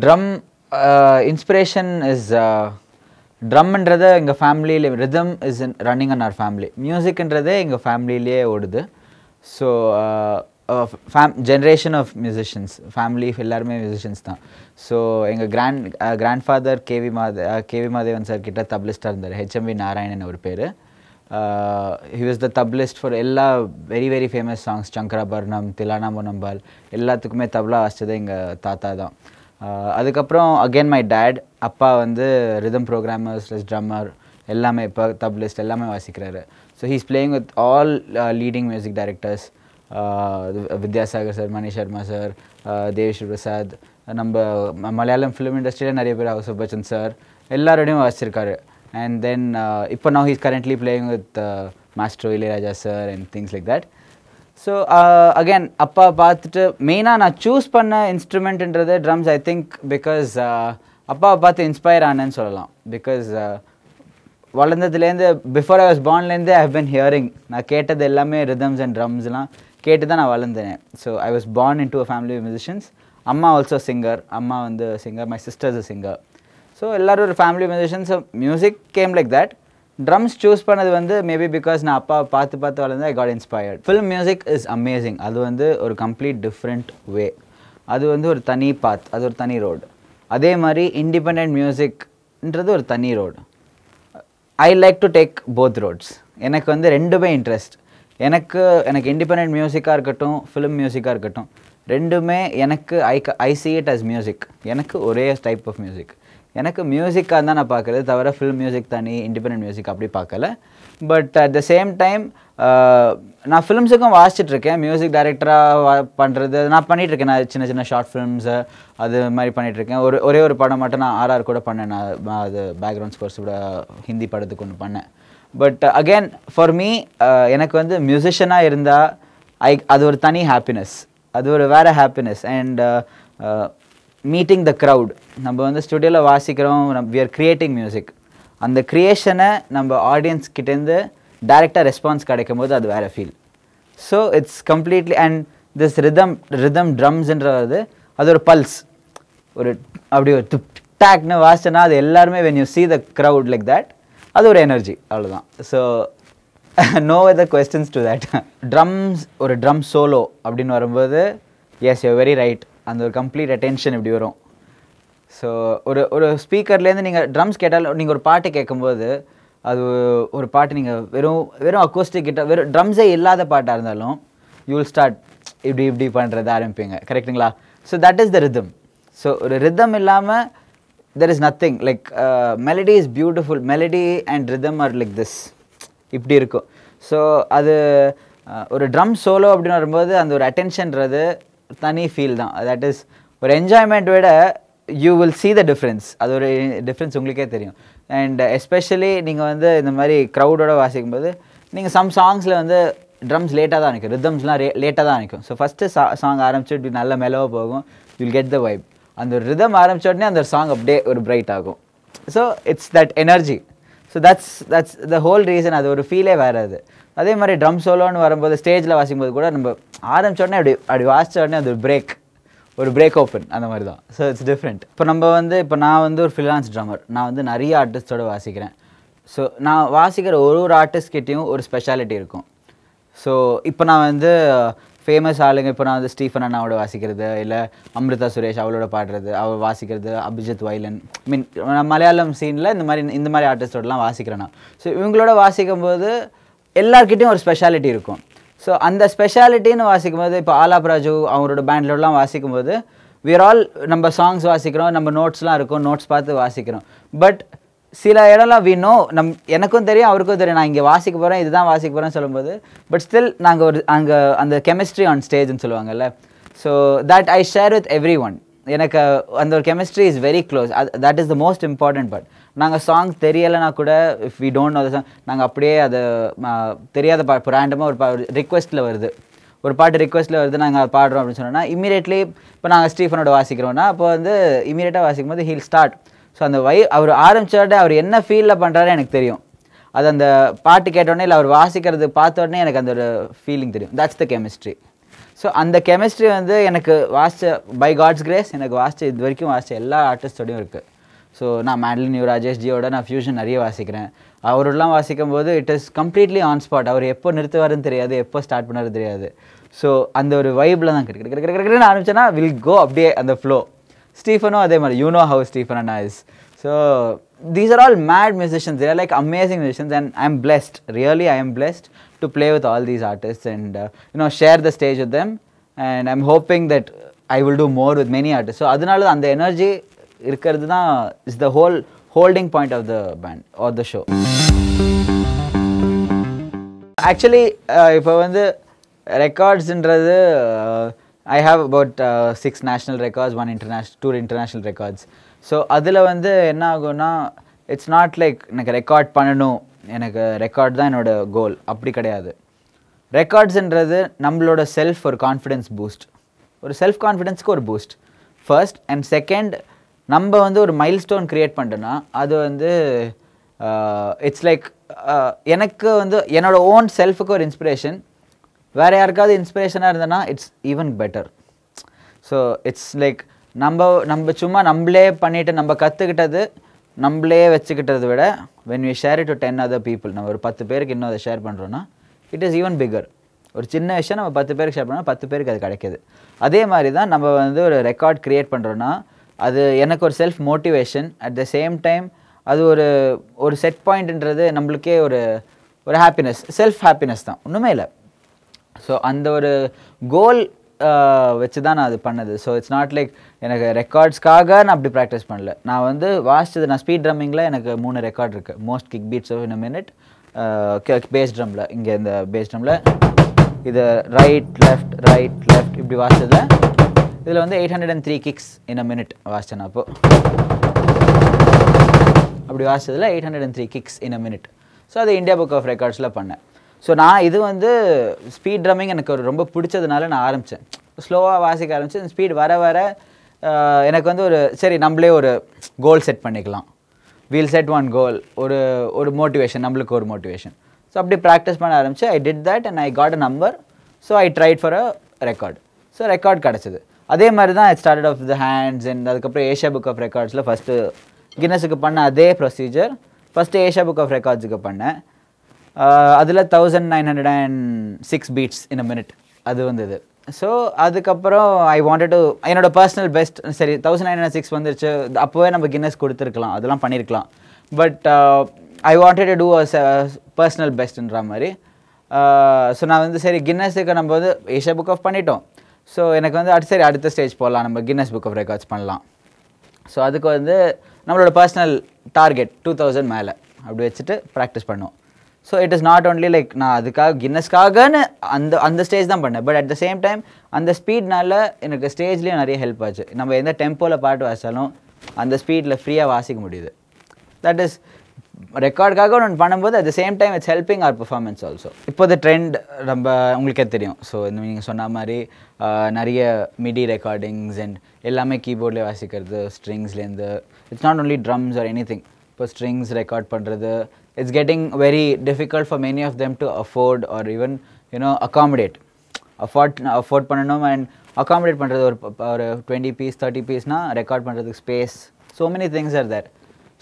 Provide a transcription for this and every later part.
Drum inspiration is drum என்றது எங்க ஃபேமிலில rhythm is running in our family. Music என்றது எங்க ஃபேமிலிலே ஓடுது. So generation of musicians, family எல்லாரும் musicians தான். So எங்க grandfather KV Madhavan sir கிட்ட தப்லிஸ்டா இருந்தார். HMV நாராயணன் அவர் பேரு. He was the tablist for எல்லா very famous songs, Chankarabharanam, Tilana Monambal எல்லாத்துக்குமே தப்லா வாசிச்சது எங்க தாத்தா தான். அதுக்கப்புறம் again my dad, அப்பா வந்து rhythm programmer / drummer எல்லாமே இப்போ தப்லிஸ்ட் எல்லாமே வாசிக்கிறாரு. So he's playing with all leading music directors, Vidyasagar sir, Mani Sharma sir, Devisri Prasad, நம்ம மலையாளம் ஃபிலிம் இண்டஸ்ட்ரியில் நிறைய பேர், ஹவுஸ் ஆஃப் பச்சன் சார் எல்லாரோடையும் வாசிச்சிருக்காரு. And then இப்போ now he's currently playing with Master Ilayaraja sir and things like that. So again அப்பா பார்த்துட்டு மெயினாக நான் சூஸ் பண்ண இன்ஸ்ட்ருமெண்ட்ன்றது ட்ரம்ஸ். ஐ திங்க் பிகாஸ் அப்பாவை பார்த்து இன்ஸ்பயர் ஆனேன்னு சொல்லலாம். பிகாஸ் வளர்ந்ததுலேருந்து பிஃபோர் ஐ வாஸ் பார்ன்லேருந்து ஐ ஹவ் பின் ஹியரிங், நான் கேட்டது எல்லாமே ரிதம்ஸ் அண்ட் ட்ரம்ஸ்லாம் கேட்டு தான் நான் வளர்ந்தேன். So I was born into a family of musicians. அம்மா ஆல்சோ சிங்கர், அம்மா வந்து singer, my sisters a singer. So எல்லோரும் ஒரு family musicians. Music came like that. Drums choose பண்ணது வந்து மேபி பிகாஸ் நான் அப்பா பார்த்து வளர்ந்து I got inspired. Film music is amazing. அது வந்து ஒரு கம்ப்ளீட் டிஃப்ரெண்ட் வே. அது வந்து ஒரு தனி பாத், அது ஒரு தனி ரோடு. அதே மாதிரி இண்டிபெண்ட் மியூசிக்ன்றது ஒரு தனி road. I like to take both roads. எனக்கு வந்து ரெண்டுமே இன்ட்ரெஸ்ட். எனக்கு இண்டிபெண்ட் மியூசிக்காக இருக்கட்டும், ஃபிலிம் மியூசிக்காக இருக்கட்டும், ரெண்டுமே எனக்கு ஐ see it as மியூசிக். எனக்கு ஒரே டைப் ஆஃப் மியூசிக். எனக்கு மியூசிக்காக தான் நான் பார்க்குறது தவிர ஃபில்ம் மியூசிக் தனி, இண்டிபெண்ட் மியூசிக் அப்படி பார்க்கல. But at the same time நான் ஃபிலிம்ஸுக்கும் வாசிச்சிட்ருக்கேன். மியூசிக் டைரக்டராக பண்ணுறது நான் பண்ணிகிட்ருக்கேன். நான் சின்ன ஷார்ட் ஃபிலிம்ஸு அது மாதிரி பண்ணிகிட்ருக்கேன். ஒரே ஒரு படம் மட்டும் நான் RR கூட பண்ணேன். நான் அது பேக்ரவுண்ட் ஸ்கோர்ஸ் கூட ஹிந்தி படத்துக்கு ஒன்று பண்ணேன். பட் அகெயின் ஃபார் மீ எனக்கு வந்து மியூசிஷியனாக இருந்தால் அது ஒரு தனி ஹாப்பினஸ், அது ஒரு வேறு happiness. And meeting the crowd. நம்ம வந்து ஸ்டுடியோவில் வாசிக்கிறோம், வி ஆர் கிரியேட்டிங் மியூசிக். அந்த க்ரியேஷனை நம்ம ஆடியன்ஸ் கிட்டேருந்து டைரெக்டாக ரெஸ்பான்ஸ் கிடைக்கும் போது அது வேறு feel. So it's completely and this rhythm ட்ரம்ஸ்ன்றது அது ஒரு பல்ஸ். ஒரு அப்படி ஒரு டேக்னு வாசிச்சோன்னா அது எல்லாருமே when you see the crowd like that, அது ஒரு எனர்ஜி, அவ்வளோதான். So no other questions to that. Drums ஒரு ட்ரம் சோலோ அப்படின்னு வரும்போது எஸ் யூ வெரி ரைட், அந்த ஒரு கம்ப்ளீட் அட்டென்ஷன் இப்படி வரும். ஸோ ஒரு ஸ்பீக்கர்லேருந்து நீங்கள் ட்ரம்ஸ் கேட்டாலும், நீங்கள் ஒரு பாட்டு கேட்கும்போது அது ஒரு பாட்டு நீங்கள் வெறும் அக்கோஸ்டிக் கிட்ட வெறும் ட்ரம்ஸே இல்லாத பாட்டாக இருந்தாலும் யூ வில் ஸ்டார்ட் இப்படி பண்ணுறது ஆரம்பிப்பீங்க, கரெக்டுங்களா? So that is the rhythm. So ஒரு ரிதம் இல்லாமல் there is nothing. Like melody is beautiful. Melody and rhythm are like this, இப்படி இருக்கும். ஸோ அது ஒரு ட்ரம் சோலோ அப்படின்னு வரும்போது அந்த ஒரு அட்டென்ஷன்றது தனி ஃபீல் தான். தட் இஸ் ஒரு என்ஜாய்மெண்ட் விட you will see the difference. அது ஒரு டிஃப்ரென்ஸ் உங்களுக்கே தெரியும். அண்ட் எஸ்பெஷலி நீங்கள் வந்து இந்த மாதிரி க்ரௌடோட வாசிக்கும்போது நீங்கள் சம் சாங்ஸில் வந்து ட்ரம்ஸ் லேட்டாக தான் நிற்கும், ரிதம்ஸ்லாம் லேட்டாக தான் நிற்கும். ஸோ ஃபஸ்ட்டு சாங் ஆரம்பிச்சு இப்படி நல்ல மெலோவாக போகும், யூல் கெட் த வைப். அந்த ஒரு ரிதம் ஆரம்பிச்ச உடனே அந்த சாங் அப்படியே ஒரு பிரைட் ஆகும். So it's that energy. So that's the whole reason. அது ஒரு ஃபீலே வேறு. அது அதே மாதிரி ட்ரம் சோலோன்னு வரும்போது ஸ்டேஜில் வாசிக்கும்போது கூட நம்ம ஆரம்பிச்ச உடனே அப்படி வாசித்த உடனே அது ஒரு பிரேக் ஓப்பன், அந்த மாதிரி தான். So it's different. இப்போ நான் வந்து ஒரு ஃப்ரீலான்ஸ் ட்ரம்மர். நான் வந்து நிறைய ஆர்டிஸ்டோடு வாசிக்கிறேன். ஸோ நான் வாசிக்கிற ஒரு ஆர்டிஸ்ட்கிட்டையும் ஒரு ஸ்பெஷாலிட்டி இருக்கும். ஸோ இப்போ நான் வந்து ஃபேமஸ் ஆளுங்க, இப்போ நான் வந்து ஸ்டீஃபன் அண்ணாவோட வாசிக்கிறது, இல்லை அமிர்தா சுரேஷ் அவளோட பாடுறது, அவள் வாசிக்கிறது, அபிஜித் வைலன், மீன் மலையாளம் சீனில் இந்த மாதிரி ஆர்டிஸ்டோடலாம் வாசிக்கிறேன் நான். ஸோ இவங்களோட வாசிக்கும்போது எல்லார்கிட்டையும் ஒரு ஸ்பெஷாலிட்டி இருக்கும். ஸோ அந்த ஸ்பெஷாலிட்டின்னு வாசிக்கும்போது இப்போ ஆலாப் ராஜு அவரோட பேண்ட்லலாம் வாசிக்கும்போது we are all நம்ம சாங்ஸ் வாசிக்கிறோம், நம்ம நோட்ஸ்லாம் இருக்கும், நோட்ஸ் பார்த்து வாசிக்கிறோம். பட் சில இடம்லாம் we know, எனக்கும் தெரியும் அவருக்கும் தெரியும் நான் இங்கே வாசிக்க போகிறேன், இதுதான் வாசிக்க போகிறேன்னு சொல்லும்போது, பட் ஸ்டில் நாங்கள் அங்கே அந்த கெமிஸ்ட்ரி ஆன் ஸ்டேஜ்னு சொல்லுவாங்கல்ல, so that I share with everyone. எனக்கு அந்த ஒரு chemistry is very close. That is the most important part. நாங்கள் சாங்ஸ் தெரியலைன்னா கூட, if we don't know the song, நாங்கள் அப்படியே அதை தெரியாத பாட்டு ரேண்டமாக ஒரு ரிக்வெஸ்ட்டில் வருது, ஒரு பாட்டு ரிக்வெஸ்ட்டில் வருது, நாங்கள் பாடுறோம் அப்படின்னு சொன்னோன்னா இமீடியட்லி இப்போ நாங்கள் ஸ்டீஃபனோட வாசிக்கிறோன்னா அப்போ வந்து இமீடியட்டாக வாசிக்கும் போது ஹீல் ஸ்டார்ட். ஸோ அந்த அவர் ஆரம்பிச்சோட அவர் என்ன ஃபீலில் பண்ணுறாரு எனக்கு தெரியும். அது அந்த பாட்டு கேட்டோடனே இல்லை அவர் வாசிக்கிறது பார்த்த உடனே எனக்கு அந்த ஒரு ஃபீலிங் தெரியும். That's the chemistry. ஸோ அந்த கெமிஸ்ட்ரி வந்து எனக்கு வாசித்த பை காட்ஸ் கிரேஸ் எனக்கு வாசித்த இது வரைக்கும் வாசித்த எல்லா ஆர்டிஸ்டோடையும் இருக்குது. ஸோ நான் மேட்லின் நியூ ராஜேஷ் ஜியோட நான் ஃபியூஷன் நிறைய வாசிக்கிறேன். அவரெல்லாம் வாசிக்கும் போது it is completely on spot. அவர் எப்போ நிறுத்துவாருன்னு தெரியாது, எப்போ ஸ்டார்ட் பண்ணாரு தெரியாது. ஸோ அந்த ஒரு வைப்பில் தான் கிடைக்கிறேன்னு ஆரம்பிச்சேன்னா வில் கோ அப்படியே அந்த ஃப்ளோ. ஸ்டீஃபனும் அதே மாதிரி, you know how Stephen and eyes. So these are all mad musicians. They are like amazing musicians, and I am blessed. Really, I am blessed to play with all these artists and share the stage with them. And I'm hoping that I will do more with many artists. So adanaala and the energy irukkiradhu da is the whole holding point of the band or the show. Actually ipo vandu records indradhu I have about 6 national records, 2 international records. So அதில் வந்து என்ன ஆகும்னா, it's not like எனக்கு record பண்ணணும், எனக்கு record தான் என்னோடய கோல், அப்படி கிடையாது. ரெக்கார்ட்ஸுன்றது நம்மளோட ஒரு கான்ஃபிடென்ஸ் பூஸ்ட், ஒரு செல்ஃப் கான்ஃபிடென்ஸ்க்கு ஒரு பூஸ்ட் ஃபர்ஸ்ட். அண்ட் செகண்ட், நம்ம வந்து ஒரு மைல் ஸ்டோன் க்ரியேட் பண்ணிட்டோன்னா அது வந்து இட்ஸ் லைக் எனக்கு வந்து என்னோடய ஓன் செல்ஃபுக்கு ஒரு இன்ஸ்பிரேஷன், வேறு யாருக்காவது இன்ஸ்பிரேஷனாக இருந்ததுன்னா it's even better. So it's like நம்ம சும்மா நம்மளே பண்ணிவிட்டு நம்ம கற்றுக்கிட்டது நம்மளே வச்சுக்கிட்டதை விட when we share it to 10 other people, நம்ம ஒரு 10 பேருக்கு இன்னும் அதை ஷேர் பண்ணுறோன்னா இட் இஸ் ஈவன் பிகர். ஒரு சின்ன விஷயம் நம்ம 10 பேருக்கு ஷேர் பண்ணால் 10 பேருக்கு அது கிடைக்கிது. அதே மாதிரி தான் நம்ம வந்து ஒரு ரெக்கார்ட் க்ரியேட் பண்ணுறோன்னா அது எனக்கு ஒரு self motivation. At the same time அது ஒரு செட் பாயிண்ட்ன்றது நம்மளுக்கே ஒரு ஹாப்பினஸ், செல்ஃப் ஹாப்பினஸ் தான், ஒன்றுமே இல்லை. ஸோ அந்த ஒரு கோல் வச்சு தான் நான் அது பண்ணது. ஸோ இட்ஸ் நாட் லைக் எனக்கு ரெக்கார்ட்ஸ்க்காக நான் அப்படி ப்ராக்டிஸ் பண்ணல. நான் வந்து வாசிச்சது, நான் ஸ்பீட் ட்ரம்மிங்கில் எனக்கு 3 ரெக்கார்ட் இருக்குது. Most kick beats of in a minute, bass ட்ரம்மில், இங்கே இந்த பேஸ் ட்ரம்மில் இது ரைட் லெஃப்ட் இப்படி வாசிச்சதில் இதில் வந்து 803 கிக்ஸ் இன் அ மினிட் வாசித்தேன். அப்போது அப்படி வாசிச்சதில் 803 kicks in a minute. So அது இந்தியா புக் ஆஃப் ரெக்கார்ட்ஸில் பண்ணேன். ஸோ நான் இது வந்து ஸ்பீட் ட்ரம்மிங் எனக்கு ரொம்ப பிடிச்சதுனால நான் ஆரம்பித்தேன். ஸ்லோவாக வாசிக்க ஆரம்பித்தேன். ஸ்பீட் வர எனக்கு வந்து சரி நம்மளே ஒரு கோல் செட் பண்ணிக்கலாம், வீல் செட் ஒன் கோல், ஒரு மோட்டிவேஷன், நம்மளுக்கு ஒரு மோட்டிவேஷன். ஸோ அப்படி ப்ராக்டிஸ் பண்ண ஆரம்பிச்சு I did that and I got a number. So I tried for a record. So record கிடச்சிது. அதே மாதிரி தான் I started off the hands and அதுக்கப்புறம் ஏஷியா புக் ஆஃப் ரெக்கார்ட்ஸில் ஃபஸ்ட்டு கின்னஸுக்கு பண்ண அதே procedure first Asia book of ரெக்கார்ட்ஸுக்கு பண்ணேன். அதில் 1906 பீட்ஸ் இன் அ மினிட் அது வந்தது. ஸோ அதுக்கப்புறம் ஐ வாண்டட் டு என்னோட பர்சனல் பெஸ்ட், சரி 1906 வந்துருச்சு, அப்போவே நம்ம கின்னஸ் கொடுத்துருக்கலாம், அதெல்லாம் பண்ணியிருக்கலாம். But I wanted to do a personal பெஸ்ட்ன்ற மாதிரி. ஸோ நான் வந்து சரி கின்னஸுக்கு நம்ம வந்து ஏஷியா புக் ஆஃப் பண்ணிட்டோம். ஸோ எனக்கு வந்து அடுத்த ஸ்டேஜ் போகலாம், நம்ம கின்னஸ் புக் ஆஃப் ரெக்கார்ட்ஸ் பண்ணலாம். ஸோ அதுக்கு வந்து நம்மளோட பர்சனல் டார்கெட் 2000 மேலே அப்படி வச்சுட்டு ப்ராக்டிஸ் பண்ணுவோம். So it is not only like நான் அதுக்காக கின்னஸ்க்காகன்னு அந்த ஸ்டேஜ் தான் பண்ணேன். But at the same time அந்த ஸ்பீட்னால எனக்கு ஸ்டேஜ்லேயும் நிறைய ஹெல்ப் ஆச்சு. நம்ம எந்த டெம்போவில் பாட்டு வாசித்தாலும் அந்த ஸ்பீடில் ஃப்ரீயாக வாசிக்க முடியுது. தட் இஸ் ரெக்கார்டுக்காக ஒன்று பண்ணும்போது at the same time it's helping our performance also. இப்போ த ட்ரெண்ட் நம்ம உங்களுக்கே தெரியும். ஸோ நீங்கள் சொன்ன மாதிரி நிறைய மிடி ரெக்கார்டிங்ஸ் அண்ட் எல்லாமே கீபோர்ட்லேயே வாசிக்கிறது, ஸ்ட்ரிங்ஸ்லேருந்து. It's not only drums or anything. இப்போ ஸ்ட்ரிங்ஸ் ரெக்கார்ட் பண்ணுறது, it's getting very difficult for many of them to afford or even accommodate. afford பண்ணணும் and accommodate பண்ணுறது ஒரு 20 piece 30 pieceனா ரெக்கார்ட் பண்ணுறதுக்கு space, so many things are there.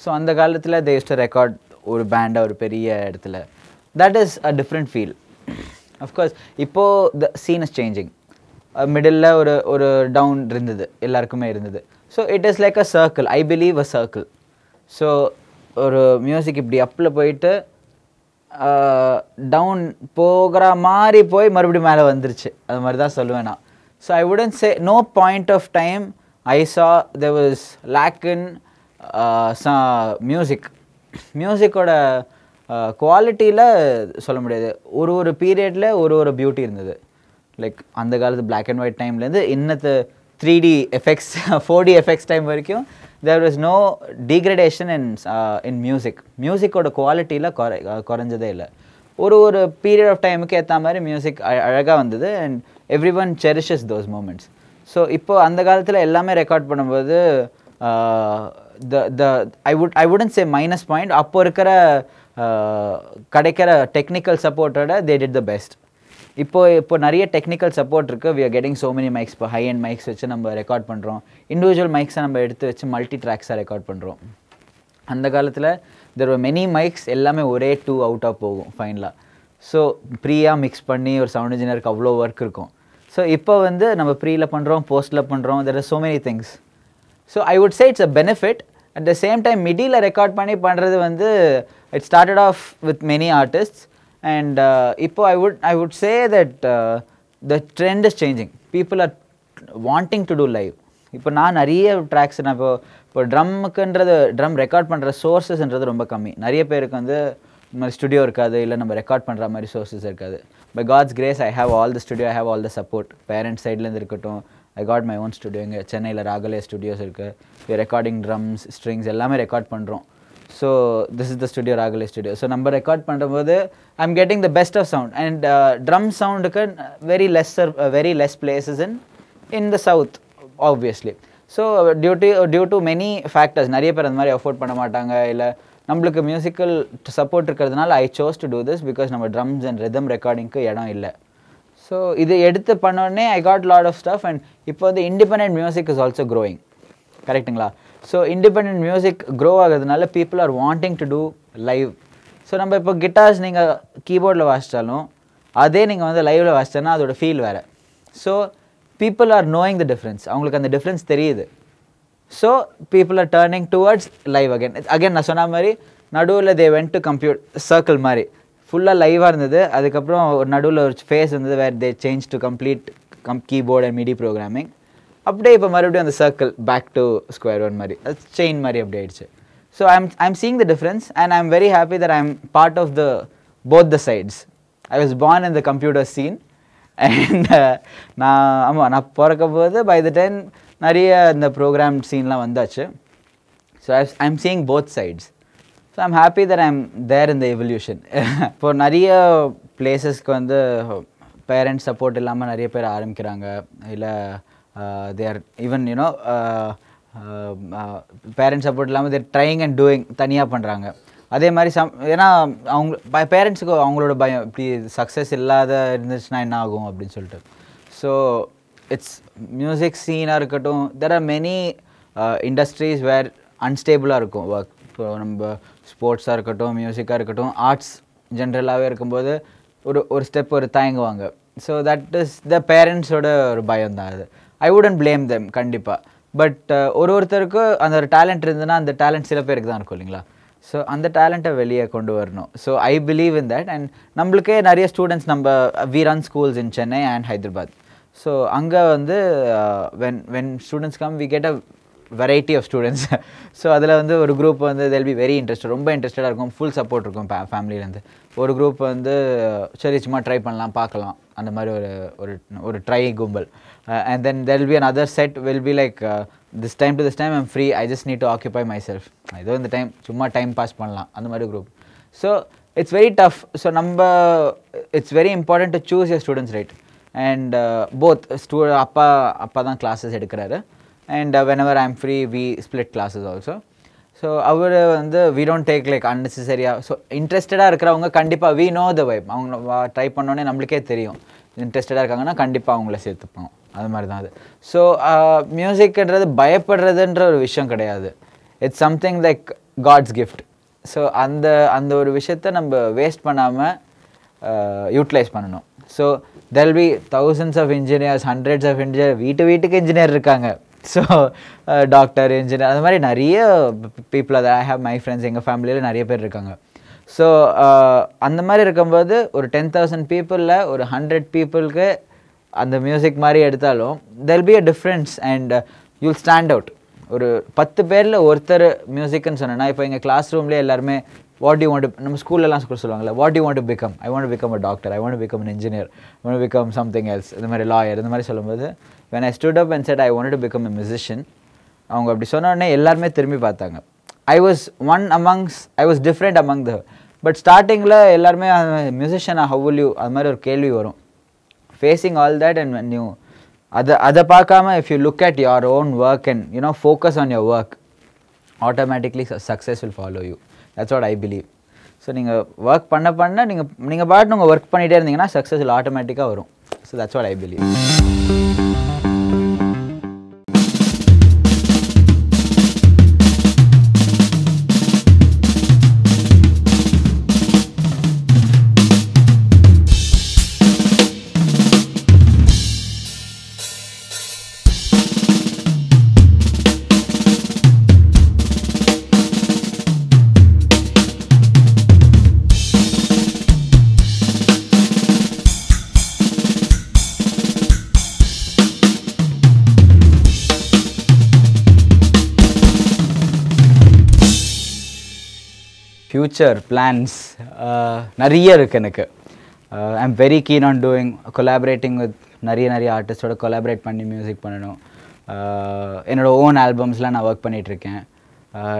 So அந்த காலத்தில் they used to record ஒரு பேண்டை ஒரு பெரிய இடத்துல. that is a different feel. of course இப்போது the scene is changing. Middle ஒரு டவுன் இருந்தது, எல்லாருக்குமே இருந்தது. So it is like a circle, I believe a circle. So ஒரு மியூசிக் இப்படி அப்பில் போயிட்டு டவுன் போகிற மாதிரி போய் மறுபடியும் மேலே வந்துருச்சு, அது மாதிரி தான் சொல்லுவேன் நான். So I wouldn't say no point of time I saw there was lack in மியூசிக்கோட குவாலிட்டியில் சொல்ல முடியாது. ஒரு பீரியடில் ஒரு பியூட்டி இருந்தது. லைக் அந்த காலத்து பிளாக் அண்ட் ஒயிட் டைம்லேருந்து இன்னத்து 3D effects 4D effects time வரைக்கும் there was no degradation in மியூசிக்கோட குவாலிட்டியில் குறைஞ்சதே இல்லை. ஒரு பீரியட் ஆஃப் டைமுக்கு ஏற்ற மாதிரி மியூசிக் அழகாக வந்தது. And everyone cherishes those moments. So இப்போது அந்த காலத்தில் எல்லாமே ரெக்கார்ட் பண்ணும்போது I wouldn't say minus point. அப்போ இருக்கிற கிடைக்கிற டெக்னிக்கல் சப்போர்ட்டோட they did the best. இப்போ நிறைய டெக்னிக்கல் சப்போர்ட் இருக்குது. we are getting so many mics. இப்போ ஹை அண்ட் மைக்ஸ் வச்சு நம்ம ரெக்கார்ட் பண்ணுறோம். இண்டிவிஜுவல் மைக்ஸை நம்ம எடுத்து வச்சு மல்டி ட்ராக்ஸாக ரெக்கார்ட் பண்ணுறோம். அந்த காலத்தில் there were many mics, எல்லாமே ஒரே 2 அவுட்டாக போகும் ஃபைனலாக. ஸோ ப்ரீயாக மிக்ஸ் பண்ணி ஒரு சவுண்ட் இன்ஜினியருக்கு அவ்வளோ ஒர்க் இருக்கும். ஸோ இப்போ வந்து நம்ம ப்ரீயில் பண்ணுறோம், போஸ்ட்டில் பண்ணுறோம். there are so many things. So I would say it's a benefit. At the same time, MIDI-ல ரெக்கார்ட் பண்ணி பண்ணுறது வந்து it started off with many artists. And இப்போ I would say that the trend is changing. People are wanting to do live. இப்போ நான் நிறைய tracks நான் இப்போ ட்ரம் ரெக்கார்ட் பண்ணுற சோர்ஸஸ்ன்றது ரொம்ப கம்மி. நிறைய பேருக்கு வந்து இந்த மாதிரி ஸ்டுடியோ இருக்காது, இல்லை நம்ம ரெக்கார்ட் பண்ணுற மாதிரி சோர்ஸஸ் இருக்காது. By God's grace I have all the studio, I have all the support. Parents சைட்லேருந்து இருக்கட்டும், I got my own studio. இங்கே சென்னையில் ராகலே ஸ்டுடியோஸ் இருக்குது. we are recording drums, strings எல்லாமே ரெக்கார்ட் பண்ணுறோம். So this is the studio, Ragale studio. So நம்ம record பண்ணும்போது I am getting the best of sound. And drum சவுண்டுக்கு very less places in the south obviously. So due to many factors. நிறைய பேர் அந்த மாதிரி afford பண்ண மாட்டாங்க, இல்லை நம்மளுக்கு மியூசிக்கல் சப்போர்ட் இருக்கிறதுனால I chose to do this because நம்ம ட்ரம்ஸ் அண்ட் ரிதம் ரெக்கார்டிங்க்கு இடம் இல்லை. ஸோ இது எடுத்து பண்ணோடனே I got lot of stuff. And இப்போ வந்து independent music is also growing. கரெக்டுங்களா? ஸோ இண்டிபெண்டன்ட் மியூசிக் க்ரோ ஆகுறதுனால people are wanting to do live. So நம்ம இப்போ கிட்டார்ஸ் நீங்கள் கீபோர்டில் வாசித்தாலும் அதே நீங்கள் வந்து லைவில் வாசித்தோன்னா அதோட ஃபீல் வேறு. So people are knowing the difference. அவங்களுக்கு அந்த டிஃப்ரென்ஸ் தெரியுது. So people are turning towards live again நான் சொன்ன மாதிரி நடுவில் தே வென்ட் டு சர்க்கிள் மாதிரி ஃபுல்லாக லைவாக இருந்தது. அதுக்கப்புறம் ஒரு நடுவில் ஒரு ஃபேஸ் இருந்தது where they change to complete keyboard and MIDI programming. அப்படியே இப்போ மறுபடியும் அந்த circle back to square one மாதிரி, அது செயின் மாதிரி அப்படி ஆயிடுச்சு. So I'm seeing the difference and I'm very happy that I'm part of the both the sides. I was born in the computer scene. And நான் பிறக்கும் போது by the time நிறைய இந்த ப்ரோக்ராம் சீன்லாம் வந்தாச்சு. So I'm seeing both sides. So I'm happy that I'm there in the evolution. இப்போ நிறைய பிளேசஸ்க்கு வந்து பேரண்ட்ஸ் சப்போர்ட் இல்லாமல் நிறைய பேர் ஆரம்பிக்கிறாங்க. இல்லை they are even parents support இல்லாமல் தேர் ட்ரைங் அண்ட் டூயிங் தனியாக பண்ணுறாங்க. அதே மாதிரி ஏன்னா அவங்க பேரண்ட்ஸுக்கு அவங்களோட பயம் இப்படி சக்ஸஸ் இல்லாத இருந்துச்சுன்னா என்ன ஆகும் அப்படின்னு சொல்லிட்டு. ஸோ இட்ஸ் மியூசிக் சீனாக இருக்கட்டும், தெர் ஆர் மெனி இண்டஸ்ட்ரீஸ் வேர் அன்ஸ்டேபிளாக இருக்கும் ஒர்க். இப்போ நம்ம ஸ்போர்ட்ஸாக இருக்கட்டும், மியூசிக்காக இருக்கட்டும், ஆர்ட்ஸ் ஜென்ரலாகவே இருக்கும்போது ஒரு ஸ்டெப் தயங்குவாங்க. ஸோ தட் இஸ் த பேரண்ட்ஸோட ஒரு பயம் தான் அது. ஐ வுடன்ட் பிளேம் தெம் கண்டிப்பாக. பட் ஒருத்தருக்கு அந்த ஒரு டேலண்ட் இருந்ததுன்னா அந்த டேலண்ட் சில பேருக்கு தான் இருக்கும் இல்லைங்களா? ஸோ அந்த டேலண்ட்டை வெளியே கொண்டு வரணும். So I believe in that. And நம்மளுக்கே நிறைய students we run schools in Chennai and Hyderabad. So அங்கே வந்து when students come we get a variety of students. So அதில் வந்து ஒரு குரூப் வந்து they'll be வெரி இன்ட்ரெஸ்டட், ரொம்ப இன்ட்ரெஸ்டடாக இருக்கும், ஃபுல் சப்போர்ட் இருக்கும் ஃபேமிலியிலேருந்து. ஒரு குரூப் வந்து சரி சும்மா ட்ரை பண்ணலாம் பார்க்கலாம் அந்த மாதிரி ஒரு ட்ரை கும்பல். And then there will be another set will be like this time to this time I'm free, I just need to occupy myself. ஏதோ இந்த டைம் சும்மா டைம் பாஸ் பண்ணலாம் அந்த மாதிரி group. So it's very tough. So it's very important to choose your students right. And both அப்பா தான் classes எடுக்கிறாரு. And whenever I'm free, we split classes also. So அவர் வந்து we don't take like unnecessary. So இன்ட்ரெஸ்டடாக இருக்கிறவங்க கண்டிப்பாக we know the vibe. அவங்க try பண்ணோன்னே நம்மளுக்கே தெரியும் இன்ட்ரெஸ்டடாக இருக்காங்கன்னா கண்டிப்பாக அவங்கள சேர்த்துப்போம். அது மாதிரி தான் அது. ஸோ மியூசிக்ன்றது பயப்படுறதுன்ற ஒரு விஷயம் கிடையாது. It's something like God's gift. So அந்த ஒரு விஷயத்த நம்ம வேஸ்ட் பண்ணாமல் யூட்டிலைஸ் பண்ணணும். So there will be thousands of engineers, hundreds of engineers, வீட்டுக்கு இன்ஜினியர் இருக்காங்க. ஸோ டாக்டர், இன்ஜினியர், அது மாதிரி நிறைய பீப்புள். அதை ஐ ஹேவ் மை ஃப்ரெண்ட்ஸ், எங்கள் ஃபேமிலியில் நிறைய பேர் இருக்காங்க. ஸோ அந்த மாதிரி இருக்கும்போது ஒரு 10,000 பீப்புளில் ஒரு 100 பீப்புளுக்கு அந்த மியூசிக் மாதிரி எடுத்தாலும் there will be a difference. And you'll stand out. ஒரு 10 பேரில் ஒருத்தர் மியூசிக்னு சொன்னேன்னா இப்போ எங்கள் கிளாஸ் ரூம்லேயே எல்லாருமே what to you want to நம்ம ஸ்கூல்லலாம் சொல்லுவாங்கல்ல what to you want to become I want to become a doctor I want to become an engineer I want to become something else இந்த மாதிரி லாயர் இந்த மாதிரி சொல்லும்போது when I stood up and said I wanted to become a musician அவங்க அப்படி சொன்ன உடனே எல்லாருமே திரும்பி பார்த்தாங்க. I was different among the but ஸ்டார்டிங்கில் எல்லாருமே மியூசிஷியனா how will you அது மாதிரி ஒரு கேள்வி வரும். Facing all that and when you அதை பார்க்காம if you look at your own work and focus on your work, automatically success will follow you. That's what I believe. So நீங்கள் work பண்ண நீங்கள் பாட்டு உங்கள் ஒர்க் பண்ணிகிட்டே இருந்தீங்கன்னா சக்ஸஸ் will ஆட்டோமேட்டிக்காக வரும். So that's what I believe. Future plans நிறைய இருக்குது எனக்கு. I am very keen on collaborating with நிறைய ஆர்டிஸ்டோட கொலாபரேட் பண்ணி மியூசிக் பண்ணணும். என்னோடய ஓன் ஆல்பம்ஸ்லாம் நான் ஒர்க் பண்ணிகிட்ருக்கேன்.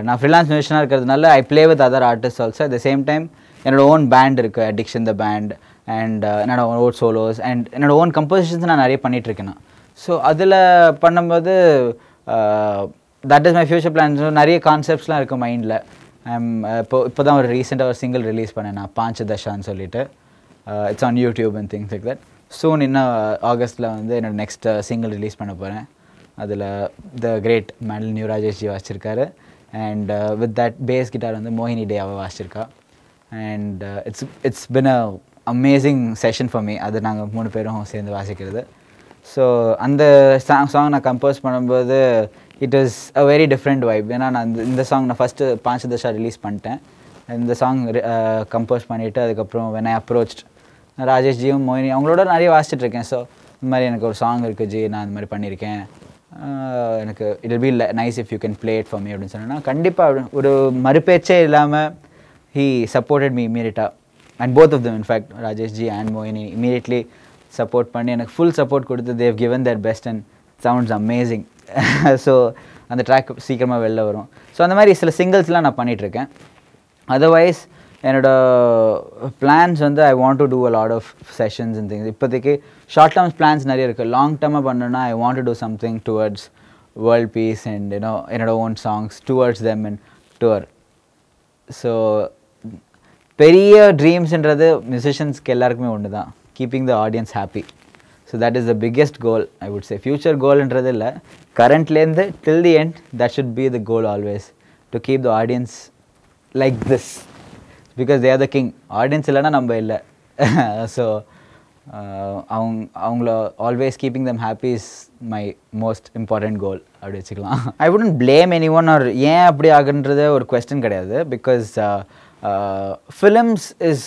நான் ஃப்ரீலான்ஸ் மியூசிஷியனாக இருக்கிறதுனால I play with other artist also. At the same time என்னோடய ஓன் பேண்ட் இருக்குது, அடிக்ஷன் த பேண்ட், அண்ட் என்னோட ஓன் சோலோஸ் அண்ட் என்னோடய ஓன் கம்போசிஷன்ஸ் நான் நிறைய பண்ணிகிட்ருக்கேன். ஸோ அதில் பண்ணும்போது that is my future plans. நிறைய கான்செப்ட்ஸ்லாம் இருக்குது மைண்டில். இப்போ தான் ஒரு ரீசெண்டாக ஒரு சிங்கிள் ரிலீஸ் பண்ணேன் நான், பாஞ்சு தஷான்னு சொல்லிட்டு. It's on YouTube and things like that. Soon இன்னும் ஆகஸ்ட்டில் வந்து என்னோட நெக்ஸ்ட் சிங்கிள் ரிலீஸ் பண்ண போகிறேன். அதில் த கிரேட் மேடல் நியூ ராஜேஷ்ஜி வாசிச்சிருக்காரு. And with that bass guitar வந்து மோகினி டே அவள் வாசிச்சிருக்கா. And it's been a amazing session for me. அது நாங்கள் 3 பேரும் சேர்ந்து வாசிக்கிறது. ஸோ அந்த சாங் நான் கம்போஸ் பண்ணும்போது it is a very different vibe. ஏன்னா நான் இந்த சாங் நான் ஃபஸ்ட்டு பாஞ்சு தஷா ரிலீஸ் பண்ணிட்டேன். இந்த சாங் கம்போஸ் பண்ணிவிட்டு அதுக்கப்புறம் when I approached ராஜேஷ்ஜியும் மோகினி அவங்களோட நிறைய வாசிச்சிட்ருக்கேன். ஸோ இந்த மாதிரி எனக்கு ஒரு சாங் இருக்குது ஜி, நான் இந்த மாதிரி பண்ணியிருக்கேன், எனக்கு it will be nice if you can play it for me அப்படின்னு சொன்னேன்னா கண்டிப்பாக ஒரு மறுபேச்சே இல்லாமல் ஹீ சப்போர்ட்டட் மீ இமீடியட்டாக. And both of them in fact Rajeshji and மோகினி இமீடியட்லி சப்போர்ட் பண்ணி எனக்கு ஃபுல் சப்போர்ட் கொடுத்து they've given their best and sounds amazing. So அந்த ட்ராக் சீக்கிரமாக வெளில வரும். ஸோ அந்த மாதிரி சில சிங்கிள்ஸ்லாம் நான் பண்ணிகிட்ருக்கேன். அதர்வைஸ் என்னோடய பிளான்ஸ் வந்து I want to do a lot of sessions and things. இப்போதைக்கு ஷார்ட் டேர்ம்ஸ் பிளான்ஸ் நிறைய இருக்குது. லாங் டேர்மாக பண்ணணுன்னா I want to do something towards world peace and என்னோட own songs towards them and tour. So பெரிய ட்ரீம்ஸ்ன்றது மியூசிஷியன்ஸ்க்கு எல்லாருக்குமே ஒன்று தான், keeping the audience happy. So that is the biggest goal, I would say. Future goal என்றது இல்லை, currentலேருந்து till the end that should be the goal always, to keep the audience like this because they are the king. Audience இல்லைனா நம்ம இல்லை. So அவங்கள always keeping them happy is my most important goal அப்படி வச்சுக்கலாம். I wouldn't blame anyone or ஏன் அப்படி ஆகுன்றது ஒரு question கிடையாது. Because films is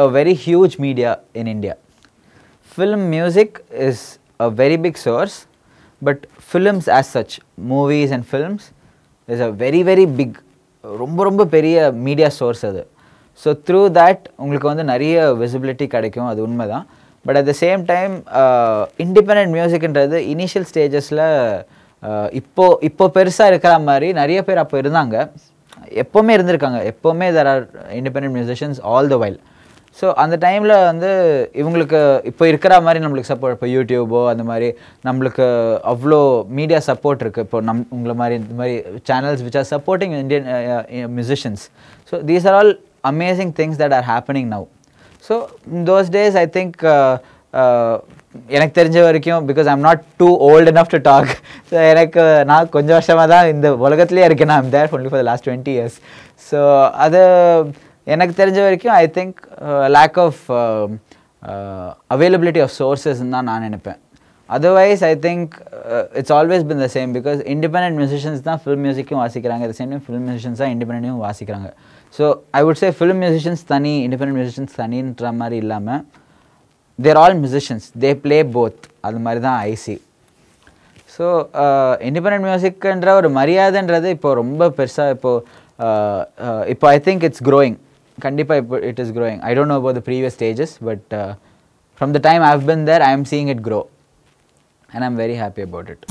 a very huge media in India. Film music is a very big source, but films as such, movies and films is a very very big, ரொம்ப பெரிய media source அது. So through that உங்களுக்கு வந்து நிறைய visibility கிடைக்கும், அது உண்மை தான். But at the same time independent மியூசிக்ன்றது இனிஷியல் ஸ்டேஜஸில் இப்போ பெருசாக இருக்கிற மாதிரி நிறைய பேர் அப்போ இருந்தாங்க, எப்போவுமே இருந்திருக்காங்க. எப்போவுமே there are independent musicians all the while. So அந்த டைமில் வந்து இவங்களுக்கு இப்போ இருக்கிற மாதிரி நம்மளுக்கு சப்போர்ட், இப்போ யூடியூபோ அந்த மாதிரி நம்மளுக்கு அவ்வளோ மீடியா சப்போர்ட் இருக்குது. இப்போ உங்களை மாதிரி இந்த மாதிரி channels which are supporting Indian musicians. So these are all amazing things that are happening now. So those days I think எனக்கு தெரிஞ்ச வரைக்கும், because I am not too old enough to talk, so எனக்கு நான் கொஞ்சம் வருஷமாக தான் இந்த உலகத்துலேயே இருக்கேன். நான் I'm there only for the last 20 years. So அது எனக்கு தெரிஞ்ச வரைக்கும் I think lack of availability of சோர்ஸஸ்ன்னு தான் நான் நினைப்பேன். Otherwise I think it's always been the same, because independent musicians தான் ஃபில்ம் மியூசிக்கும் வாசிக்கிறாங்க, at the same time film musicians தான் இண்டிபெண்ட்டையும் வாசிக்கிறாங்க. So I would say film musicians தனி, இண்டிபெண்ட் மியூசிஷியன்ஸ் தனின்ற மாதிரி இல்லாமல் they're all musicians, they play both, அது மாதிரி தான் ஐசி. ஸோ இண்டிபெண்டன்ட் மியூசிக்ன்ற ஒரு மரியாதைன்றது இப்போ ரொம்ப பெருசாக இப்போ ஐ திங்க் இட்ஸ் க்ரோயிங். கண்டிப்பாக இப்போ it is growing. I don't know about the previous stages, but from the time I have been there I am seeing it grow and I am very happy about it.